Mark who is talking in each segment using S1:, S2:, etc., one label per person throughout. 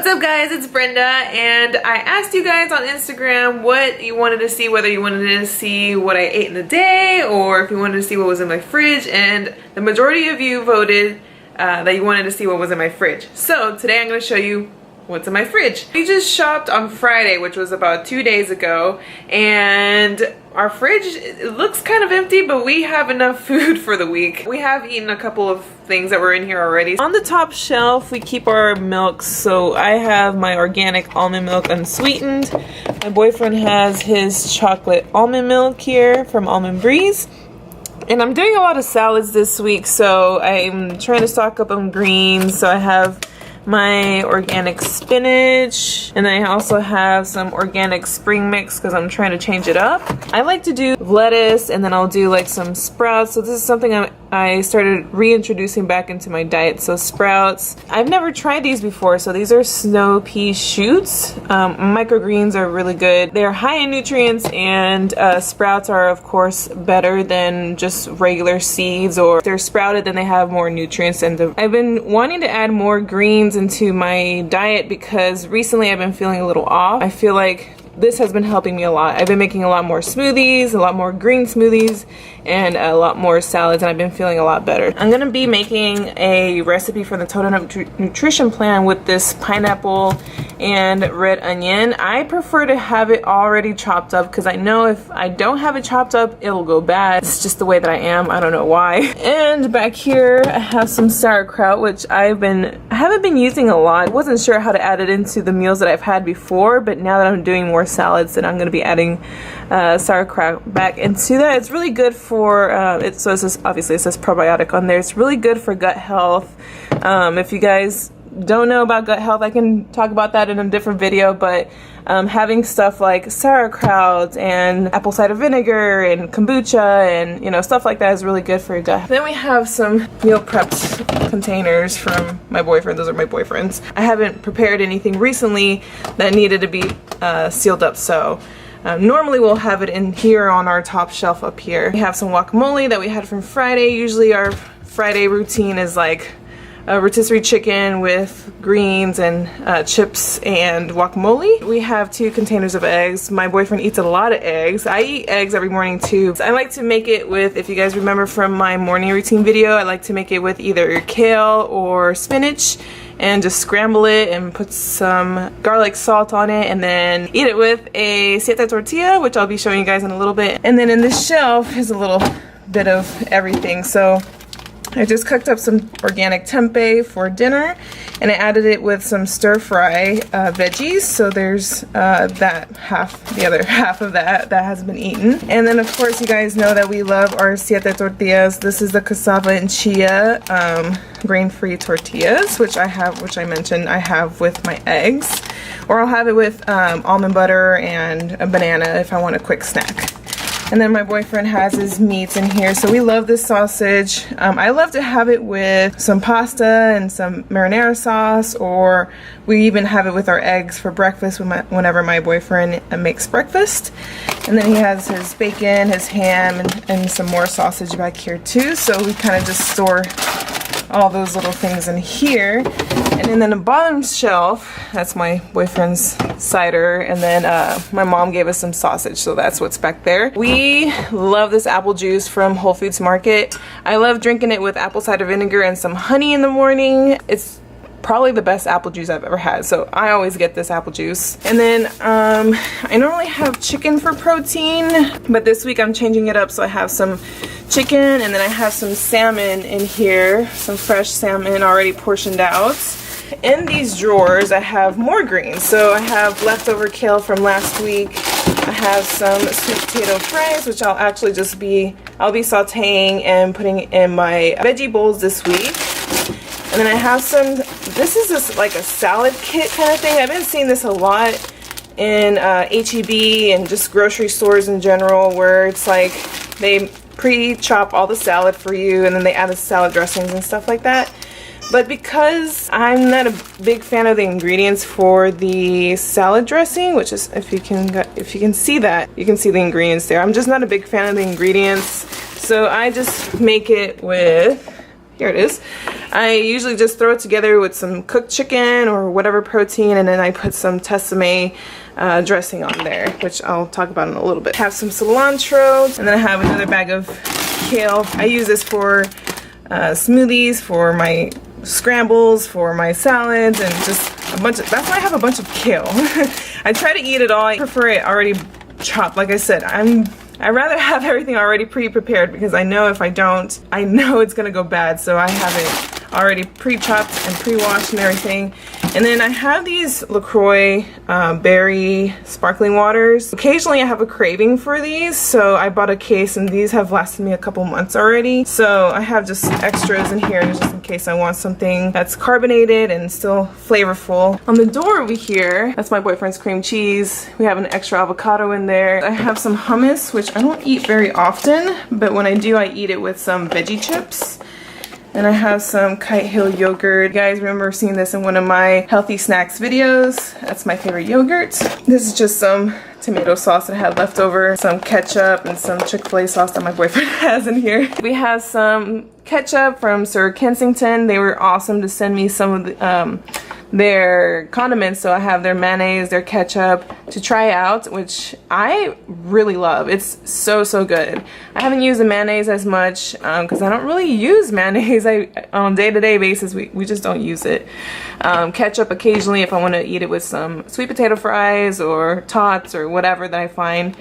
S1: What's up guys, it's Brenda, and I asked you guys on Instagram what you wanted to see, whether you wanted to see what I ate in the day or if you wanted to see what was in my fridge, and the majority of you voted that you wanted to see what was in my fridge. So today I'm going to show you what's in my fridge. We just shopped on Friday, which was about 2 days ago, and our fridge, it looks kind of empty, but we have enough food for the week. We have eaten a couple of things that were in here already. On the top shelf, we keep our milks. So I have my organic almond milk unsweetened. My boyfriend has his chocolate almond milk here from Almond Breeze. And I'm doing a lot of salads this week, so I'm trying to stock up on greens. So I have my organic spinach, and I also have some organic spring mix because I'm trying to change it up. I like to do lettuce, and then I'll do like some sprouts. So this is something I started reintroducing back into my diet. So sprouts, I've never tried these before. So these are snow pea shoots. Microgreens are really good. They're high in nutrients, and sprouts are of course better than just regular seeds, or if they're sprouted then they have more nutrients in them. I've been wanting to add more greens into my diet because recently I've been feeling a little off. I feel like this has been helping me a lot. I've been making a lot more smoothies, a lot more green smoothies, and a lot more salads, and I've been feeling a lot better. I'm gonna be making a recipe for the Total Nutrition Plan with this pineapple and red onion. I prefer to have it already chopped up because I know if I don't have it chopped up, it'll go bad. It's just the way that I am. I don't know why. And back here, I have some sauerkraut, which I haven't been using a lot. I wasn't sure how to add it into the meals that I've had before, but now that I'm doing more salads, then I'm going to be adding sauerkraut back into that. It's really good for so it says, obviously it says probiotic on there. It's really good for gut health. If you guys don't know about gut health, I can talk about that in a different video, but having stuff like sauerkraut and apple cider vinegar and kombucha and stuff like that is really good for your gut. Then we have some meal prepped containers from my boyfriend. Those are my boyfriend's. I haven't prepared anything recently that needed to be sealed up, so normally we'll have it in here on our top shelf up here. We have some guacamole that we had from Friday. Usually our Friday routine is like a rotisserie chicken with greens and chips and guacamole. We have 2 containers of eggs. My boyfriend eats a lot of eggs. I eat eggs every morning too. I like to make it with, if you guys remember from my morning routine video, I like to make it with either kale or spinach and just scramble it and put some garlic salt on it, and then eat it with a siete tortilla, which I'll be showing you guys in a little bit. And then in this shelf is a little bit of everything. So I just cooked up some organic tempeh for dinner, and I added it with some stir-fry veggies. So there's the other half of that has been eaten. And then of course you guys know that we love our siete tortillas. This is the cassava and chia grain-free tortillas, which I mentioned I have with my eggs, or I'll have it with almond butter and a banana if I want a quick snack. And then my boyfriend has his meats in here. So we love this sausage. I love to have it with some pasta and some marinara sauce, or we even have it with our eggs for breakfast whenever my boyfriend makes breakfast. And then he has his bacon, his ham, and some more sausage back here too. So we kind of just store all those little things in here. And then the bottom shelf, that's my boyfriend's cider, and then my mom gave us some sausage, so that's what's back there. We love this apple juice from Whole Foods Market. I love drinking it with apple cider vinegar and some honey in the morning. It's probably the best apple juice I've ever had, so I always get this apple juice. And then I normally have chicken for protein, but this week I'm changing it up, so I have some chicken, and then I have some salmon in here, some fresh salmon already portioned out. In these drawers I have more greens. So I have leftover kale from last week. I have some sweet potato fries, which I'll be sauteing and putting in my veggie bowls this week. And then I have some, this is just like a salad kit kind of thing. I've been seeing this a lot in H-E-B and just grocery stores in general, where it's like they pre-chop all the salad for you and then they add the salad dressings and stuff like that. But because I'm not a big fan of the ingredients for the salad dressing, which is, if you can see that, you can see the ingredients there. I'm just not a big fan of the ingredients, so I just make it with, here it is. I usually just throw it together with some cooked chicken or whatever protein, and then I put some Tessemae dressing on there, which I'll talk about in a little bit. Have some cilantro, and then I have another bag of kale. I use this for smoothies, for my scrambles, for my salads, and just a bunch of, that's why I have a bunch of kale. I try to eat it all. I prefer it already chopped. Like I said, I'd rather have everything already pre-prepared, because I know if I don't, I know it's gonna go bad. So I have it already pre-chopped and pre-washed and everything. And then I have these LaCroix berry sparkling waters. Occasionally I have a craving for these, so I bought a case, and these have lasted me a couple months already. So I have just extras in here just in case I want something that's carbonated and still flavorful. On the door over here, that's my boyfriend's cream cheese. We have an extra avocado in there. I have some hummus, which I don't eat very often, but when I do, I eat it with some veggie chips. And I have some Kite Hill yogurt. You guys remember seeing this in one of my healthy snacks videos. That's my favorite yogurt. This is just some tomato sauce that I had left over, some ketchup, and some Chick-fil-A sauce that my boyfriend has in here. We have some ketchup from Sir Kensington. They were awesome to send me some of the, their condiments, so I have their mayonnaise, their ketchup to try out, which I really love. It's so good. I haven't used the mayonnaise as much because I don't really use mayonnaise on a day-to-day basis. We just don't use it. Ketchup occasionally if I want to eat it with some sweet potato fries or tots or whatever that I find.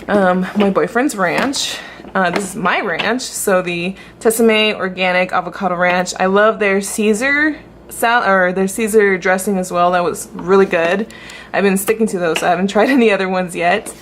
S1: My boyfriend's ranch. This is my ranch, so the Tessemae Organic Avocado Ranch. I love their Caesar salad, or their Caesar dressing as well. That was really good. I've been sticking to those. I haven't tried any other ones yet.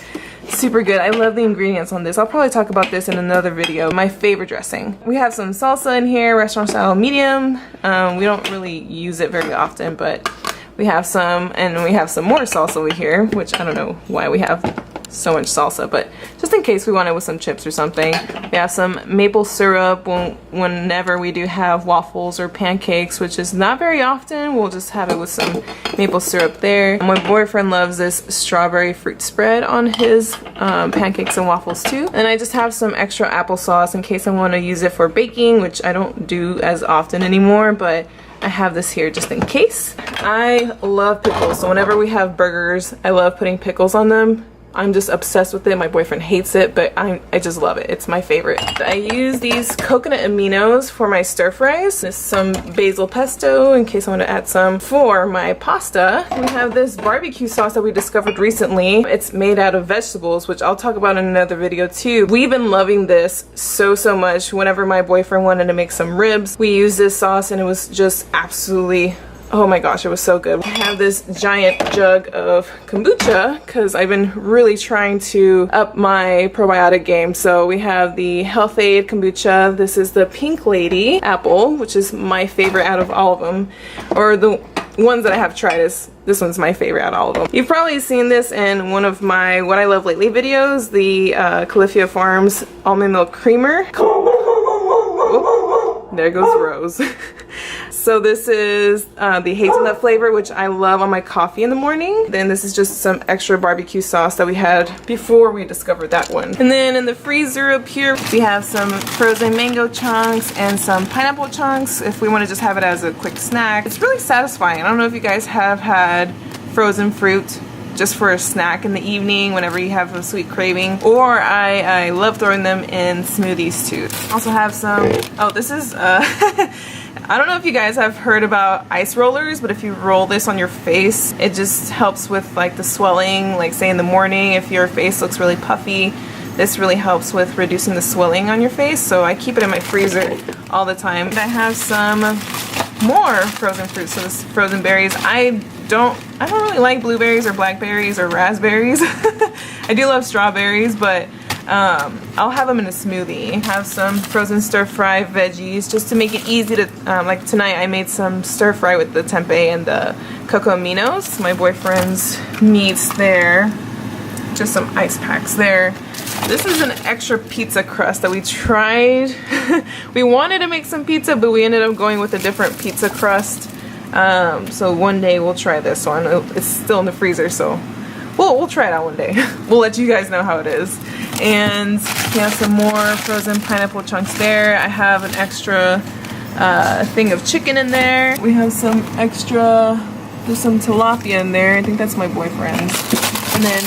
S1: Super good. I love the ingredients on this. I'll probably talk about this in another video. My favorite dressing. We have some salsa in here, restaurant style medium. We don't really use it very often, but we have some, and we have some more salsa over here, which I don't know why we have so much salsa, but just in case we want it with some chips or something. We have some maple syrup whenever we do have waffles or pancakes, which is not very often. We'll just have it with some maple syrup there. My boyfriend loves this strawberry fruit spread on his pancakes and waffles too. And I just have some extra applesauce in case I want to use it for baking, which I don't do as often anymore, but I have this here just in case. I love pickles, so whenever we have burgers, I love putting pickles on them. I'm just obsessed with it. My boyfriend hates it, but I just love it. It's my favorite. I use these coconut aminos for my stir fries. There's some basil pesto in case I want to add some. For my pasta, we have this barbecue sauce that we discovered recently. It's made out of vegetables, which I'll talk about in another video too. We've been loving this so much. Whenever my boyfriend wanted to make some ribs, we used this sauce, and it was just absolutely, oh my gosh, it was so good. I have this giant jug of kombucha because I've been really trying to up my probiotic game. So we have the Health-Ade kombucha. This is the Pink Lady apple, which is my favorite out of all of them. Or the ones that I have tried, this one's my favorite out of all of them. You've probably seen this in one of my What I Love Lately videos, the Califia Farms almond milk creamer. Oh, there goes Rose. So this is the hazelnut flavor, which I love on my coffee in the morning. Then this is just some extra barbecue sauce that we had before we discovered that one. And then in the freezer up here, we have some frozen mango chunks and some pineapple chunks if we want to just have it as a quick snack. It's really satisfying. I don't know if you guys have had frozen fruit just for a snack in the evening whenever you have a sweet craving, or I love throwing them in smoothies too. Also have some, oh, this is I don't know if you guys have heard about ice rollers, but if you roll this on your face, it just helps with like the swelling. Like say in the morning, if your face looks really puffy, this really helps with reducing the swelling on your face. So I keep it in my freezer all the time. I have some more frozen fruits, so this frozen berries. I don't really like blueberries or blackberries or raspberries. I do love strawberries, but I'll have them in a smoothie. Have some frozen stir-fry veggies just to make it easy to, like tonight I made some stir-fry with the tempeh and the cocoa aminos. My boyfriend's meats there. Just some ice packs there. This is an extra pizza crust that we tried. We wanted to make some pizza, but we ended up going with a different pizza crust. So one day we'll try this one. It's still in the freezer, so we'll try it out one day. We'll let you guys know how it is. And we have some more frozen pineapple chunks there. I have an extra thing of chicken in there. We have some extra, there's some tilapia in there. I think that's my boyfriend's. And then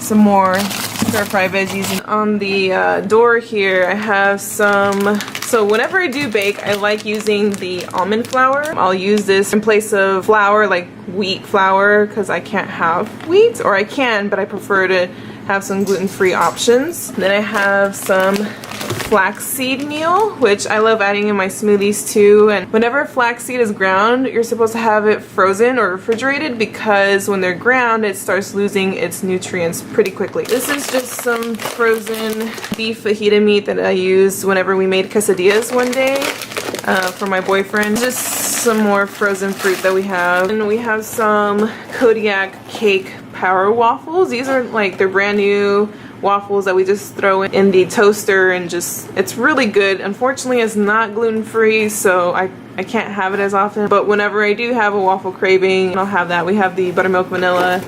S1: some more stir-fry veggies. And on the door here, I have some, so whenever I do bake, I like using the almond flour. I'll use this in place of flour, like wheat flour, because I can't have wheat, or I can, but I prefer to have some gluten-free options. Then I have some flaxseed meal, which I love adding in my smoothies too. And whenever flaxseed is ground, you're supposed to have it frozen or refrigerated, because when they're ground, it starts losing its nutrients pretty quickly. This is just some frozen beef fajita meat that I used whenever we made quesadillas one day for my boyfriend. Just some more frozen fruit that we have. And we have some Kodiak cake power waffles. These are like, they're brand new waffles that we just throw in the toaster, and just, it's really good. Unfortunately, it's not gluten-free, so I can't have it as often, but whenever I do have a waffle craving, I'll have that. We have the buttermilk vanilla,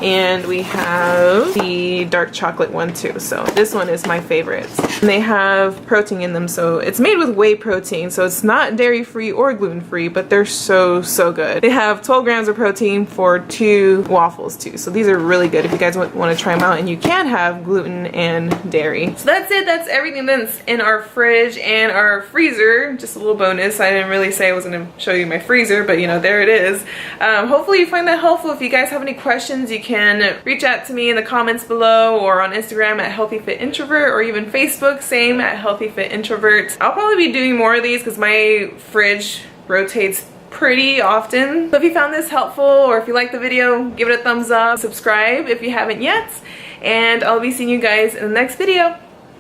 S1: and we have the dark chocolate one too, so this one is my favorite. And they have protein in them, so it's made with whey protein, so it's not dairy-free or gluten-free, but they're so good. They have 12 grams of protein for 2 waffles too, so these are really good if you guys want to try them out. And you can have gluten and dairy. So that's it. That's everything that's in our fridge and our freezer. Just a little bonus. I didn't really say I was going to show you my freezer, but you know, there it is. Hopefully you find that helpful. If you guys have any questions, you can reach out to me in the comments below, or on Instagram at Healthy Fit Introvert, or even Facebook, same at Healthy Fit Introvert. I'll probably be doing more of these because my fridge rotates pretty often. So if you found this helpful, or if you liked the video, give it a thumbs up, subscribe if you haven't yet, and I'll be seeing you guys in the next video.